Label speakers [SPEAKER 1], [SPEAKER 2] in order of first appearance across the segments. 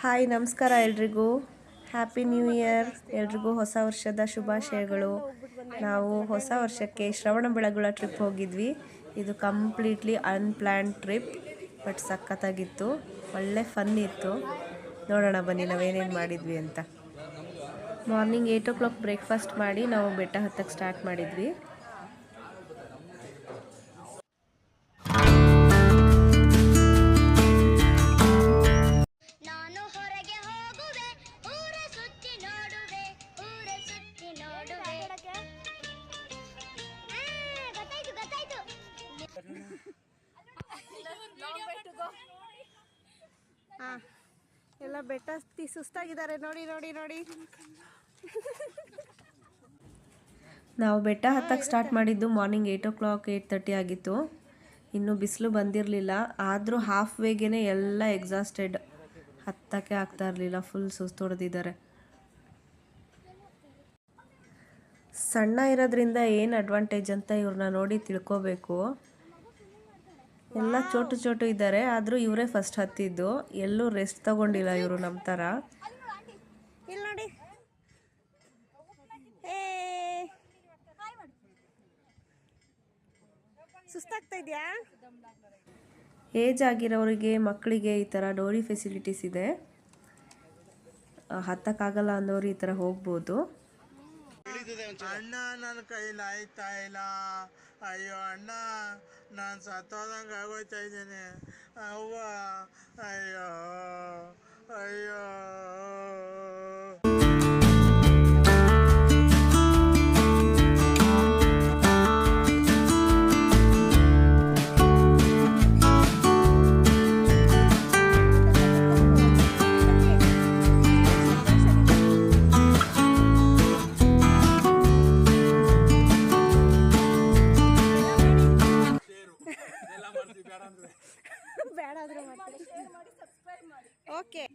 [SPEAKER 1] Hi ನಮಸ್ಕಾರ ಎಲ್ರಿಗೂ. Happy new year. ಎಲ್ರಿಗೂ ಹೊಸ ವರ್ಷದ ಶುಭಾಶಯಗಳು. ನಾವು ಹೊಸ ವರ್ಷಕ್ಕೆ ಶ್ರವಣಬೆಳಗೊಳ ಟ್ರಿಪ್ ಹೋಗಿದ್ವಿ. ಇದು ಕಂಪ್ಲೀಟ್ಲಿ ಅನ್ಪ್ಲ್ಯಾನ್ಡ್ ಟ್ರಿಪ್, ಬಟ್ ಸಖತ್ತಾಗಿತ್ತು, ಒಳ್ಳೆ ಫನ್ ಇತ್ತು. ನೋಡೋಣ ಬನ್ನಿ ನಾವೇನೇನು ಮಾಡಿದ್ವಿ ಅಂತ. ಮಾರ್ನಿಂಗ್ 8 o'clock ಬ್ರೇಕ್ಫಾಸ್ಟ್ ಮಾಡಿ ನಾವು ಬೆಟ್ಟ ಹತ್ತಕ್ಕೆ ಸ್ಟಾರ್ಟ್ ಮಾಡಿದ್ವಿ. ಎಲ್ಲ ಬೆಟ್ಟ ಹತ್ತಿ ಸುಸ್ತಾಗಿದ್ದಾರೆ ನೋಡಿ ನೋಡಿ ನೋಡಿ. ನಾವು ಬೆಟ್ಟ ಹತ್ತಕ್ಕೆ ಸ್ಟಾರ್ಟ್ ಮಾಡಿದ್ದು ಮಾರ್ನಿಂಗ್ 8 o'clock 8:30 ಆಗಿತ್ತು. ಇನ್ನೂ ಬಿಸಿಲು ಬಂದಿರಲಿಲ್ಲ, ಆದರೂ ಹಾಫ್ ವೇಗೇ ಎಲ್ಲ ಎಕ್ಸಾಸ್ಟೆಡ್, ಹತ್ತಕ್ಕೆ ಆಗ್ತಾ ಇರಲಿಲ್ಲ, ಫುಲ್ ಸುಸ್ತು ಹೊಡೆದಿದ್ದಾರೆ. ಸಣ್ಣ ಇರೋದ್ರಿಂದ ಏನು ಅಡ್ವಾಂಟೇಜ್ ಅಂತ ಇವ್ರನ್ನ ನೋಡಿ ತಿಳ್ಕೊಬೇಕು. ಎಲ್ಲ ಚೋಟು ಇದ್ದಾರೆ, ಆದರೂ ಇವರೇ ಫಸ್ಟ್ ಹತ್ತಿದ್ದು. ಎಲ್ಲೂ ರೆಸ್ಟ್ ತಗೊಂಡಿಲ್ಲ ಇವರು ನಮ್ಮ ಥರ. ಇಲ್ಲಿ ನೋಡಿ, ಸುಸ್ತಾಗ್ತಾ ಇದೆಯಾ? ಏಜ್ ಆಗಿರೋರಿಗೆ, ಮಕ್ಕಳಿಗೆ ಈ ಥರ ಡೋರಿ ಫೆಸಿಲಿಟೀಸ್ ಇದೆ. ಹತ್ತಕ್ಕಾಗಲ್ಲ ಅಂದವರು ಈ ಥರ ಹೋಗ್ಬೋದು.
[SPEAKER 2] ಅಣ್ಣ ನನ್ನ ಕೈಲಿ ಆಯ್ತಾ ಇಲ್ಲ, ಅಯ್ಯೋ ಅಣ್ಣ ನಾನು ಸತ್ತೋದಂಗೆ ಆಗೋಯ್ತಾ ಇದ್ದೀನಿ, ಅವ್ವ ಅಯ್ಯೋ ಅಯ್ಯೋ.
[SPEAKER 1] ಬೇಡಾದ್ರೂ okay.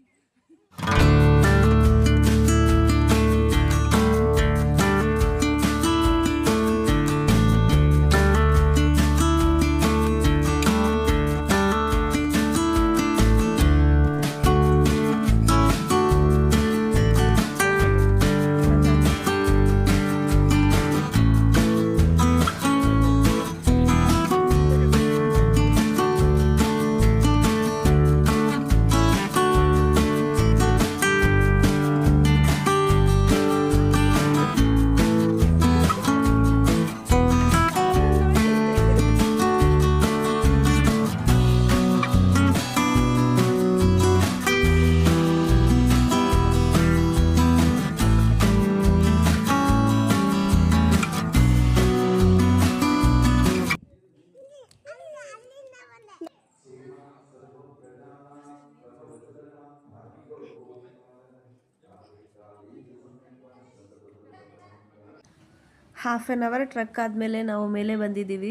[SPEAKER 1] Half an hour truck ಆದಮೇಲೆ ನಾವು ಮೇಲೆ ಬಂದಿದ್ದೀವಿ.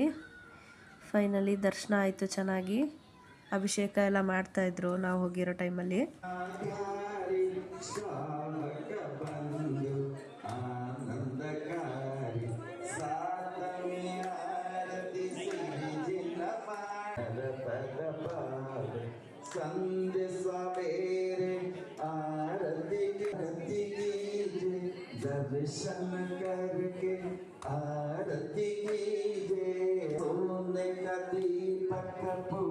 [SPEAKER 1] ಫೈನಲಿ ದರ್ಶನ ಆಯಿತು ಚೆನ್ನಾಗಿ. ಅಭಿಷೇಕ ಎಲ್ಲ ಮಾಡ್ತಾಯಿದ್ರು ನಾವು ಹೋಗಿರೋ ಟೈಮಲ್ಲಿ.
[SPEAKER 3] संध्या सवेरे आरती कीजिए, दर्शन करके आरती कीजिए, सोने का दीपक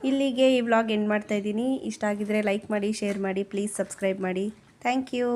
[SPEAKER 1] ಇಲ್ಲಿಗೆ ಈ ವ್ಲಾಗ್ ಎಂಡ್ ಮಾಡ್ತಾ ಇದ್ದೀನಿ. ಇಷ್ಟ ಆಗಿದ್ರೆ ಲೈಕ್ ಮಾಡಿ, ಶೇರ್ ಮಾಡಿ, ಪ್ಲೀಸ್ ಸಬ್ಸ್ಕ್ರೈಬ್ ಮಾಡಿ. Thank you.